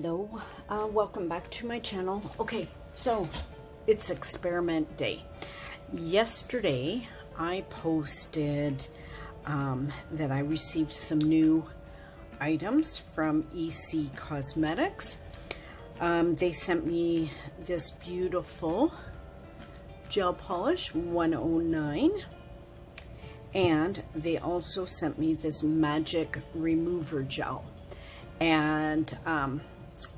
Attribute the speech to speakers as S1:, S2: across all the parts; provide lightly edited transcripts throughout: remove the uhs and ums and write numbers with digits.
S1: Hello, welcome back to my channel. Okay, so it's experiment day. Yesterday I posted that I received some new items from EC Cosmetics. They sent me this beautiful gel polish 109, and they also sent me this magic remover gel. And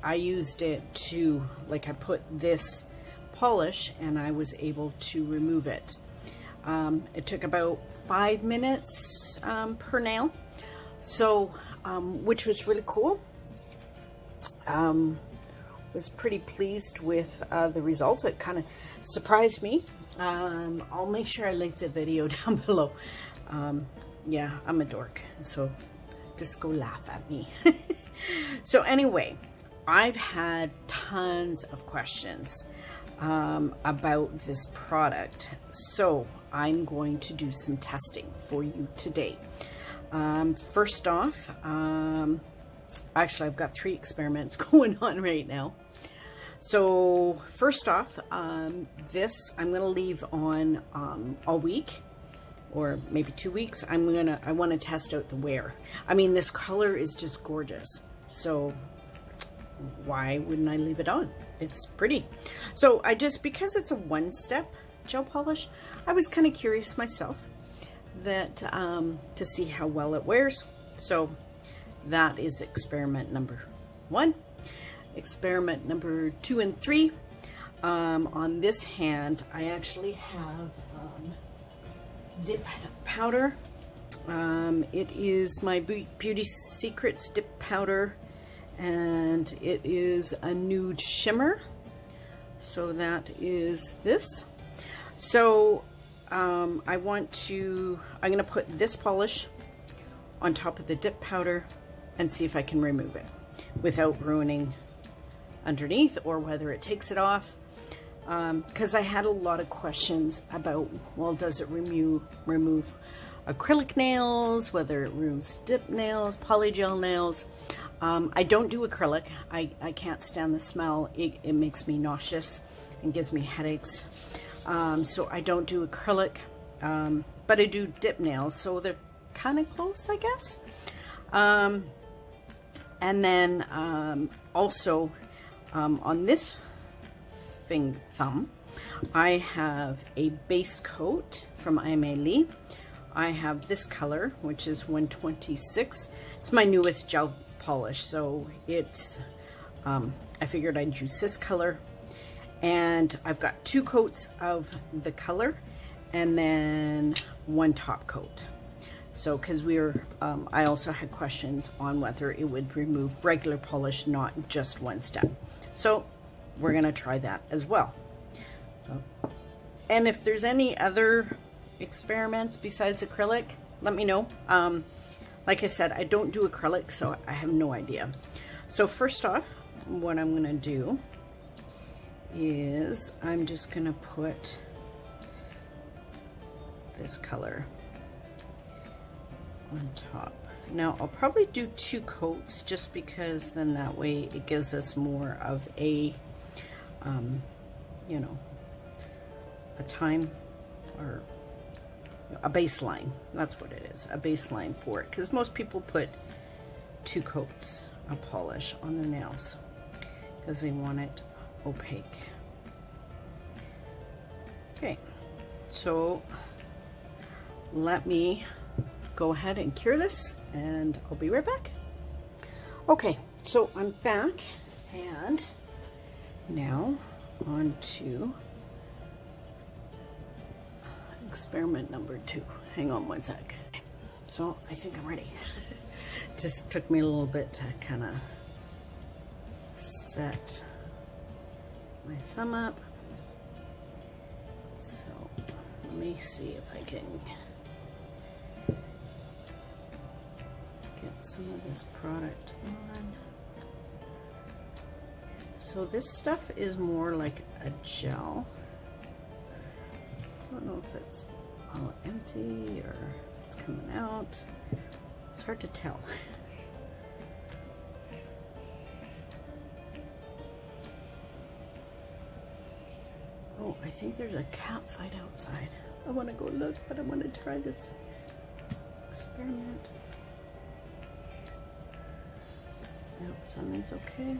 S1: I used it to, like, I put this polish and I was able to remove it. It took about 5 minutes per nail, so which was really cool. Was pretty pleased with the results. It kind of surprised me. I'll make sure I link the video down below. Yeah, I'm a dork, so just go laugh at me. So anyway, I've had tons of questions about this product, so I'm going to do some testing for you today. First off, actually I've got 3 experiments going on right now. So first off, this I'm going to leave on all week, or maybe 2 weeks. I want to test out the wear. I mean, this color is just gorgeous, so why wouldn't I leave it on? It's pretty. So I just, because it's a one-step gel polish, I was kind of curious myself that to see how well it wears. So that is experiment number 1. Experiment number 2 and 3. On this hand, I actually have dip powder. It is my Beauty Secrets dip powder, and it is a nude shimmer. So that is this. So I'm gonna put this polish on top of the dip powder and see if I can remove it without ruining underneath, or whether it takes it off. Because I had a lot of questions about, well, does it remove acrylic nails, whether it removes dip nails, polygel nails. I don't do acrylic. I can't stand the smell. It makes me nauseous and gives me headaches. So I don't do acrylic, but I do dip nails, so they're kind of close, I guess. And then also on this thumb, I have a base coat from Aimeili. I have this color, which is 126. It's my newest gel polish, so it's I figured I'd use this color. And I've got 2 coats of the color and then 1 top coat. So because I also had questions on whether it would remove regular polish, not just one step. So we're gonna try that as well. So, and if there's any other experiments besides acrylic, let me know. Like I said, I don't do acrylic, so I have no idea. So first off, what I'm gonna do is I'm just gonna put this color on top. Now I'll probably do 2 coats, just because then that way it gives us more of a you know, a time, or a baseline. That's what it is, a baseline for it, because most people put 2 coats of polish on their nails because they want it opaque. Okay, so let me go ahead and cure this, and I'll be right back. Okay, so I'm back, and now on to experiment number 2. Hang on one sec. So I think I'm ready. Just took me a little bit to kind of set my thumb up. So let me see if I can get some of this product on. So this stuff is more like a gel. I don't know if it's all empty or if it's coming out. It's hard to tell. I think there's a cat fight outside. I want to go look, but I want to try this experiment. Nope, something's okay.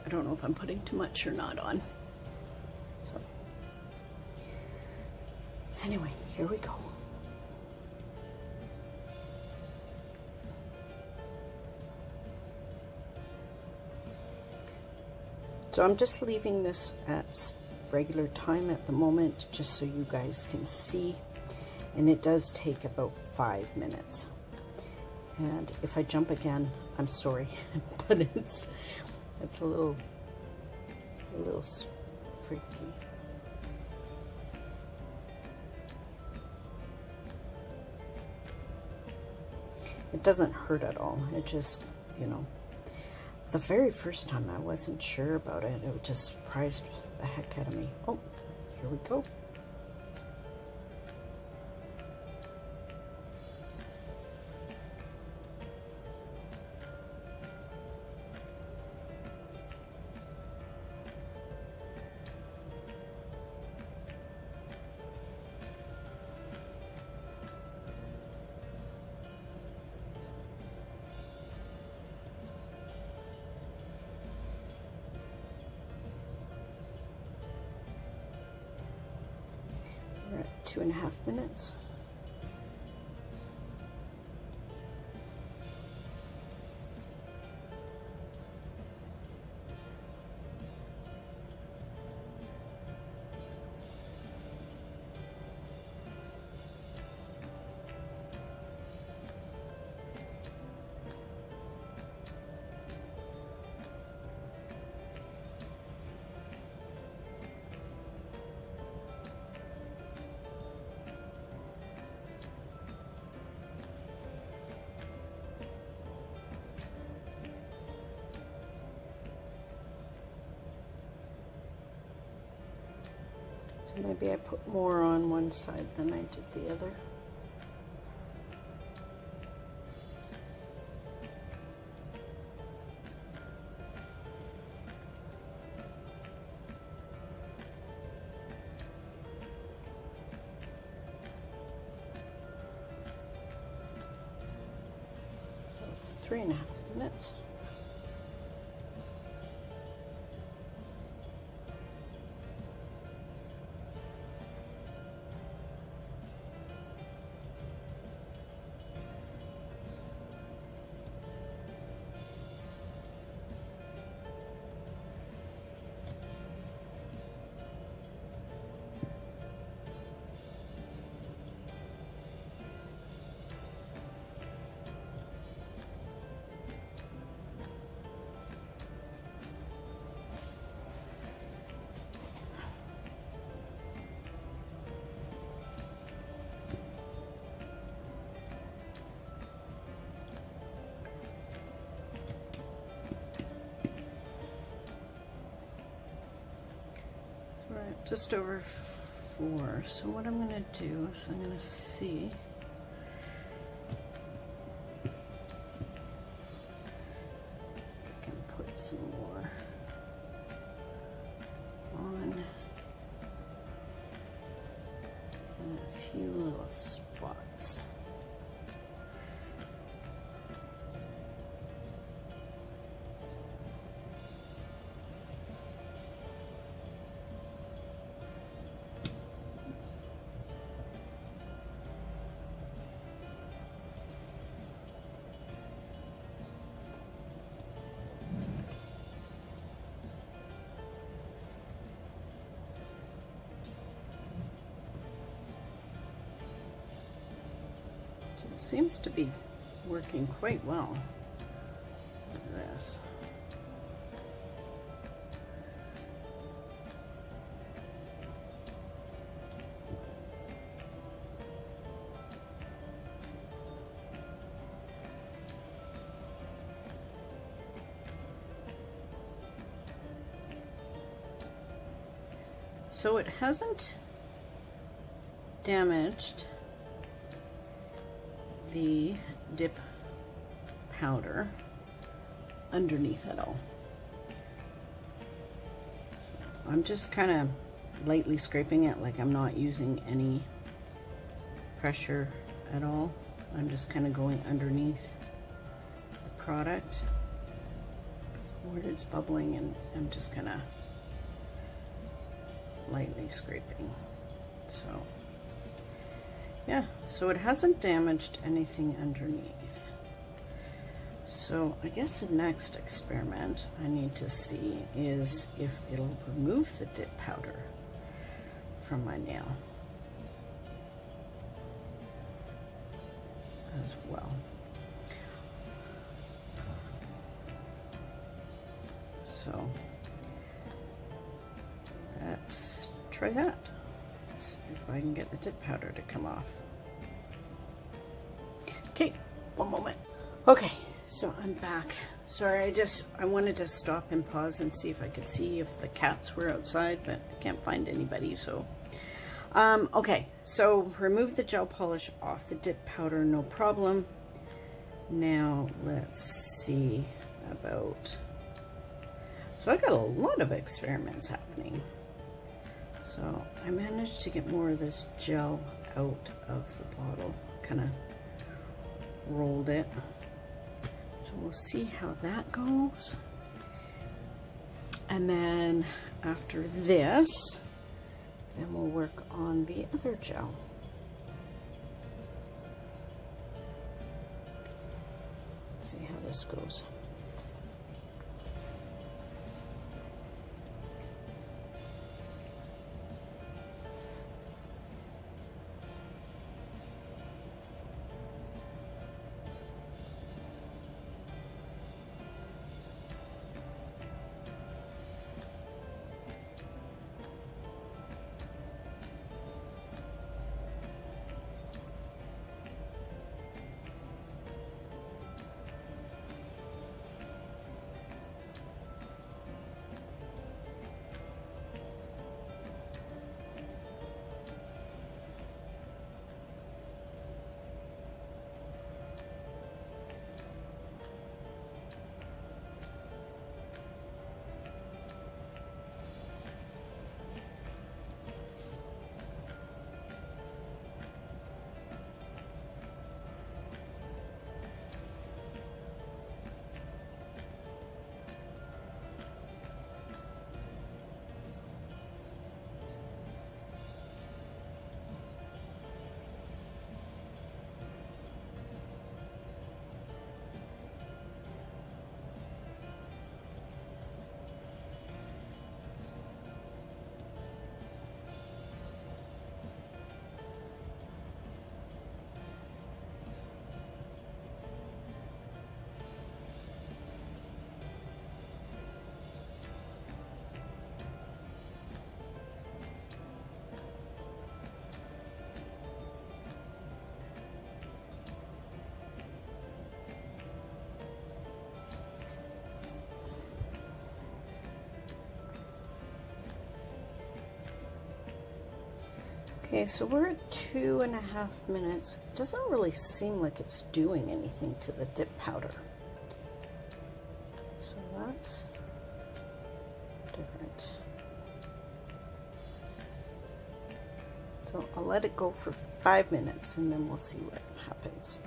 S1: I don't know if I'm putting too much or not on. So, anyway, here we go. So I'm just leaving this at regular time at the moment, just so you guys can see. And it does take about 5 minutes. And if I jump again, I'm sorry, but it's a little freaky. It doesn't hurt at all. It just, you know, the very first time I wasn't sure about it. It just surprised the heck out of me. Oh, here we go. We're at 2.5 minutes. So maybe I put more on one side than I did the other. So 3.5 minutes. We're at just over 4. So what I'm going to do is I'm going to see if I can put some more on in a few little spots. Seems to be working quite well with this. So it hasn't damaged the dip powder underneath at all. So I'm just kind of lightly scraping it, like I'm not using any pressure at all. I'm just kind of going underneath the product where it's bubbling, and I'm just kind of lightly scraping. So yeah, so it hasn't damaged anything underneath. So I guess the next experiment I need to see is if it'll remove the dip powder from my nail as well. So let's try that. Let's see if I can get the dip powder to come off. Okay, one moment. Okay, so I'm back. Sorry, I wanted to stop and pause and see if I could see if the cats were outside, but I can't find anybody, so. Okay, so remove the gel polish off the dip powder, no problem. Now let's see about, so I got a lot of experiments happening. So I managed to get more of this gel out of the bottle, kind of rolled it. So we'll see how that goes. And then after this, then we'll work on the other gel. Let's see how this goes. Okay, so we're at 2.5 minutes. It doesn't really seem like it's doing anything to the dip powder. So that's different. So I'll let it go for 5 minutes and then we'll see what happens.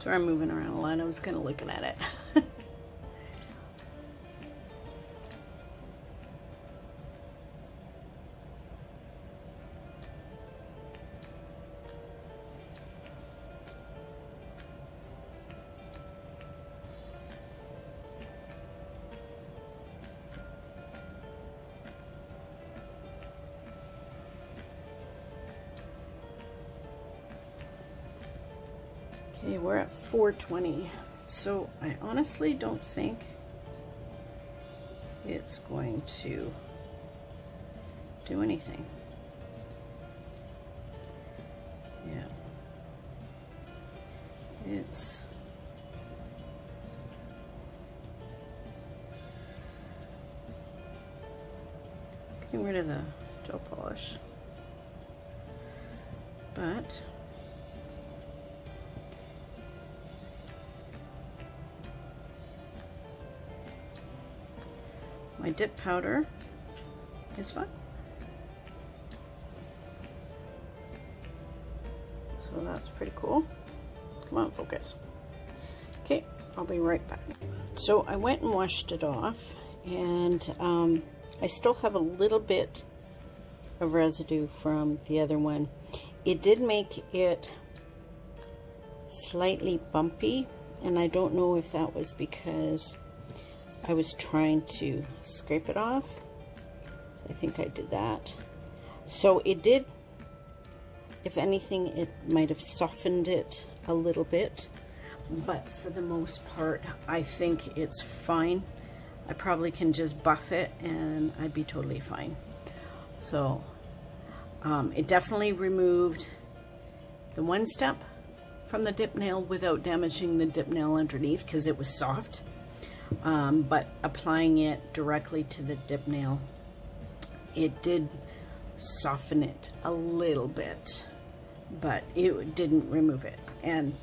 S1: Sorry, I'm moving around a lot. I was kind of looking at it. Okay, we're at 420. So I honestly don't think it's going to do anything. Yeah. It's getting rid of the gel polish. But my dip powder is fine. So that's pretty cool. Come on, focus. Okay, I'll be right back. So I went and washed it off, and I still have a little bit of residue from the other one. It did make it slightly bumpy, and I don't know if that was because I was trying to scrape it off. I think I did that. So it did, if anything, it might have softened it a little bit, but for the most part, I think it's fine. I probably can just buff it and I'd be totally fine. So it definitely removed the one step from the dip nail without damaging the dip nail underneath because it was soft. But applying it directly to the dip nail, it did soften it a little bit, but it didn't remove it, and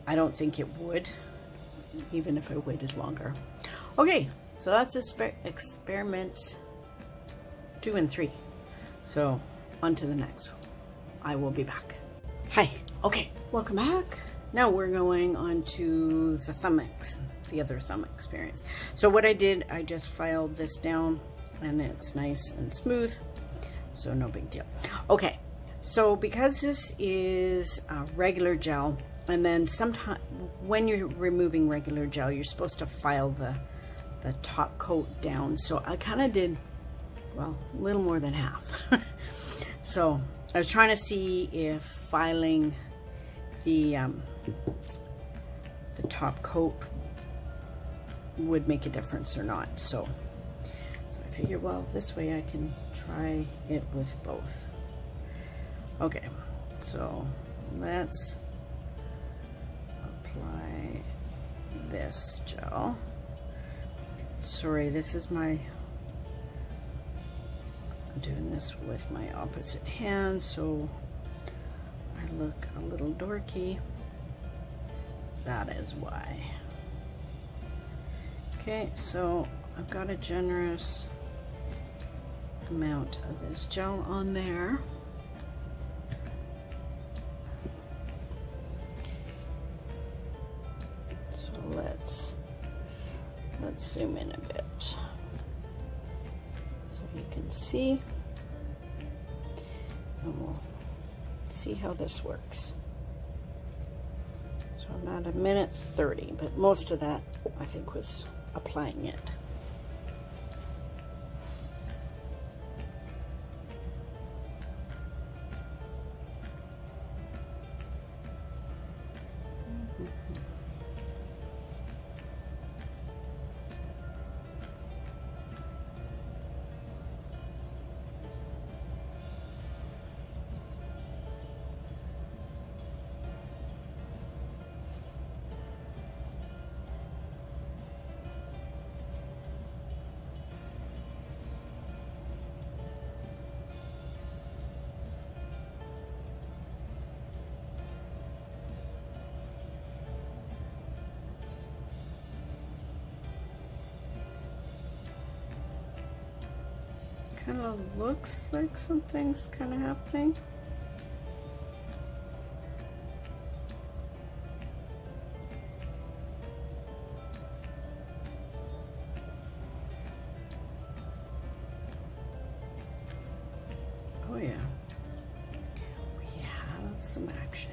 S1: I don't think it would, even if I waited longer. Okay, so that's experiment 2 and 3. So on to the next. I will be back. Hi. Okay, welcome back. Now we're going on to the other thumb experience. So what I did, I just filed this down and it's nice and smooth, so no big deal. Okay, so because this is regular gel, and then sometimes when you're removing regular gel, you're supposed to file the top coat down. So I kind of did, well, a little more than half. So I was trying to see if filing the top coat would make a difference or not. So I figured, well, this way I can try it with both. Okay, so let's apply this gel. Sorry, this is I'm doing this with my opposite hand, so I look a little dorky. That is why. Okay, so I've got a generous amount of this gel on there. So let's zoom in a bit so you can see, and we'll see how this works. So I'm at 1:30, but most of that I think was applying it. Kind of looks like something's kind of happening. Oh yeah, we have some action.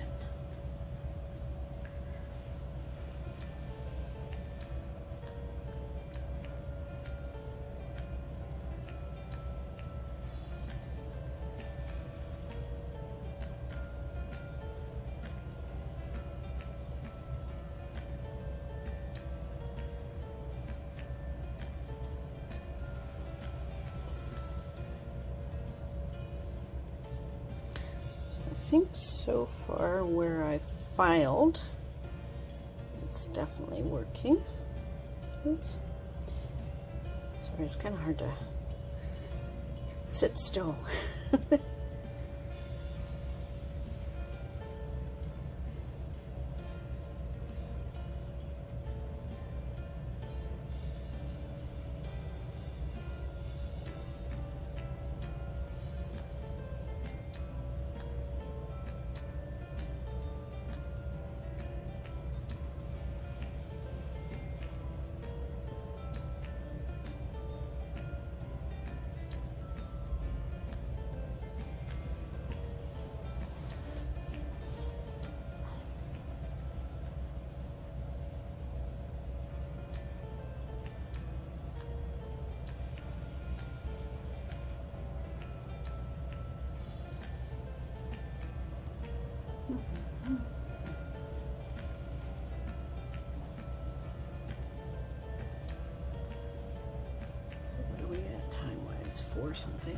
S1: I think so far where I filed, it's definitely working. Oops. Sorry, it's kind of hard to sit still. Or something.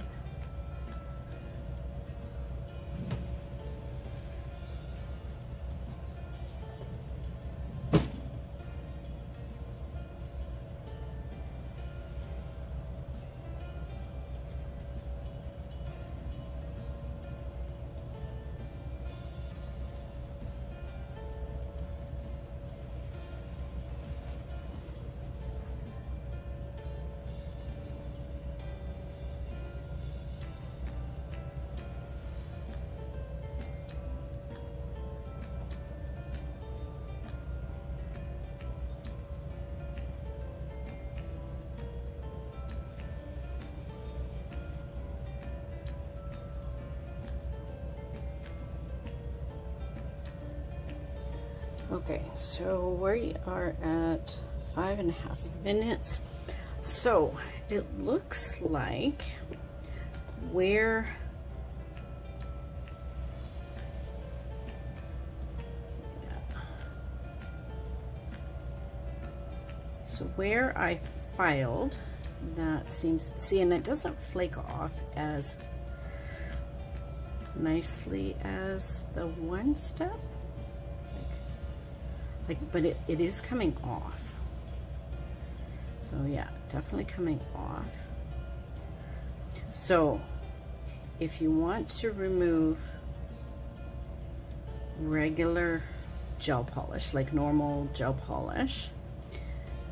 S1: Okay, so we are at 5.5 minutes. So it looks like where where I filed, that seems, see, and it doesn't flake off as nicely as the one step. But it is coming off. So yeah, definitely coming off. So if you want to remove regular gel polish, like normal gel polish,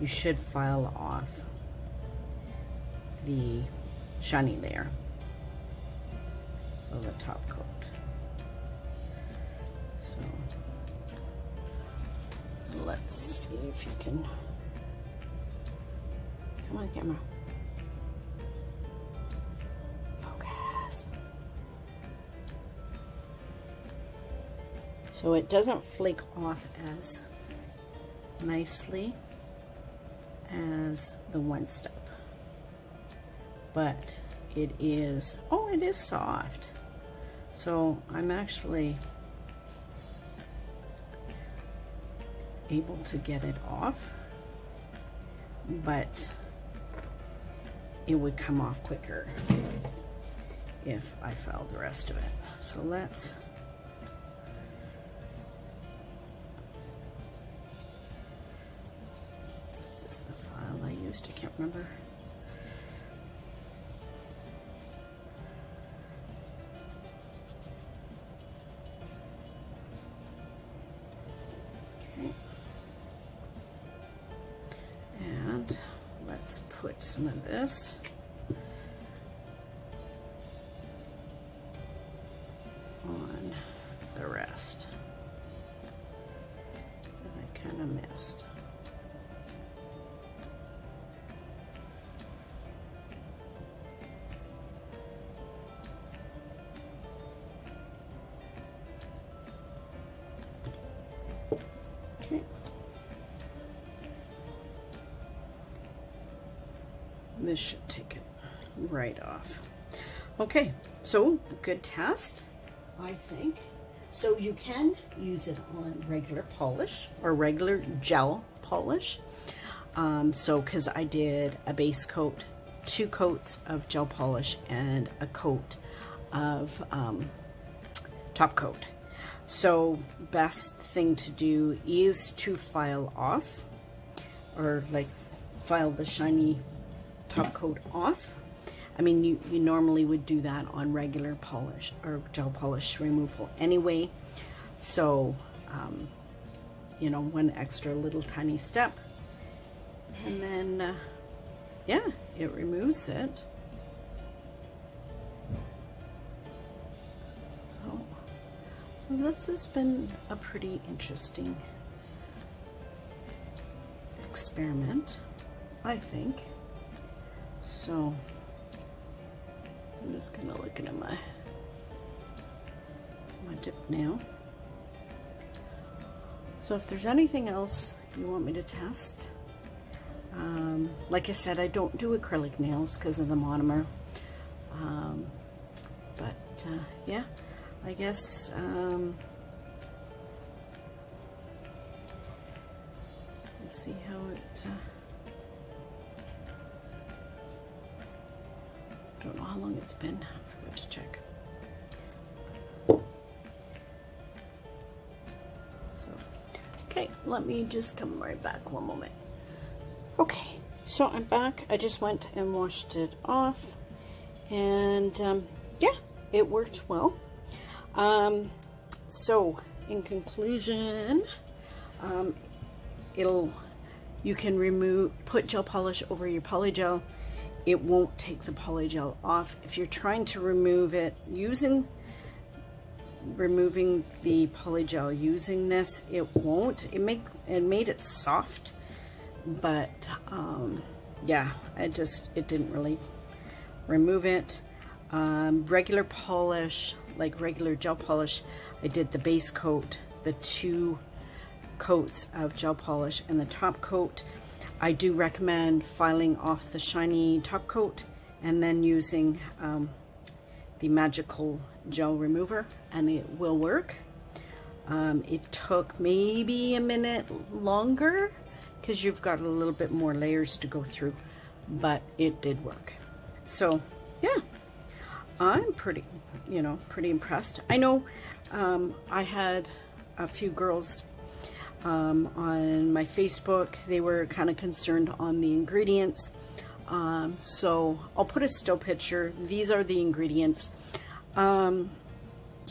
S1: you should file off the shiny layer. So the top coat. Let's see if you can, come on camera, focus. So it doesn't flake off as nicely as the one step, but it is, oh, it is soft. So I'm actually able to get it off, but it would come off quicker if I filed the rest of it. So let's, is this the file I used? I can't remember. Put some of this on the rest that I kind of missed. This should take it right off. Okay, so good test, I think. So you can use it on regular polish or regular gel polish. Because I did a base coat, 2 coats of gel polish, and a coat of top coat. So best thing to do is to file off, or like file the shiny top coat off. I mean, you normally would do that on regular polish or gel polish removal anyway. So, you know, one extra little tiny step. And then, yeah, it removes it. So this has been a pretty interesting experiment, I think. So I'm just kind of looking at my dip now. So if there's anything else you want me to test, like I said, I don't do acrylic nails because of the monomer. Yeah, I guess let's see how it. Don't know how long it's been. I forgot to check. So, okay, let me just come right back one moment. Okay, so I'm back. I just went and washed it off, and yeah, it worked well. So in conclusion, you can put gel polish over your polygel. It won't take the polygel off. If you're trying to remove it removing the polygel using this, it won't. It made it soft, but yeah, it didn't really remove it. Regular polish, like regular gel polish, I did the base coat, the 2 coats of gel polish, and the top coat. I do recommend filing off the shiny top coat and then using the magical gel remover, and it will work. It took maybe a minute longer because you've got a little bit more layers to go through, but it did work. So yeah, I'm pretty impressed. I know I had a few girls on my Facebook. They were kind of concerned on the ingredients. So I'll put a still picture. These are the ingredients. You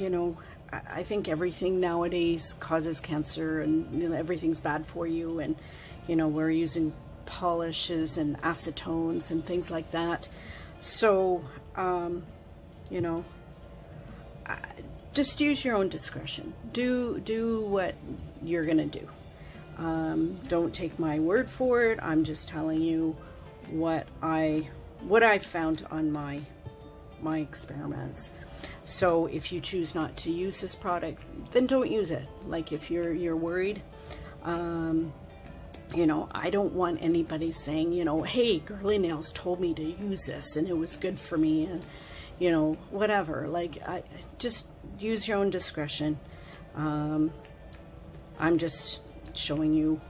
S1: know, I think everything nowadays causes cancer, and you know, everything's bad for you, and you know, we're using polishes and acetones and things like that. So you know, just use your own discretion. Do what you're gonna do. Don't take my word for it. I'm just telling you what I found on my experiments. So if you choose not to use this product, then don't use it. Like if you're worried, you know, I don't want anybody saying, you know, hey, Girly Nails told me to use this and it was good for me, and you know, whatever. Like, I just use your own discretion. I'm just showing you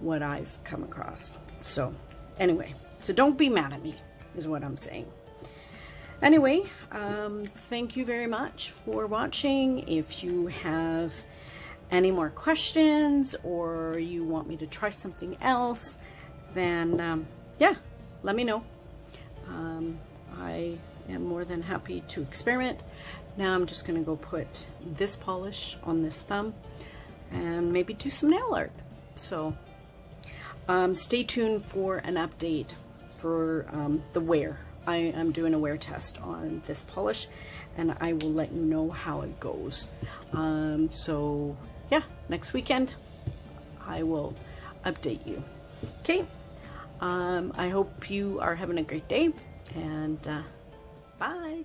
S1: what I've come across. So anyway, so don't be mad at me is what I'm saying. Anyway, thank you very much for watching. If you have any more questions or you want me to try something else, then yeah, let me know. I am more than happy to experiment. Now I'm just gonna go put this polish on this thumb and maybe do some nail art. So stay tuned for an update for the wear. I am doing a wear test on this polish, and I will let you know how it goes. So yeah, next weekend I will update you. Okay, I hope you are having a great day, and bye.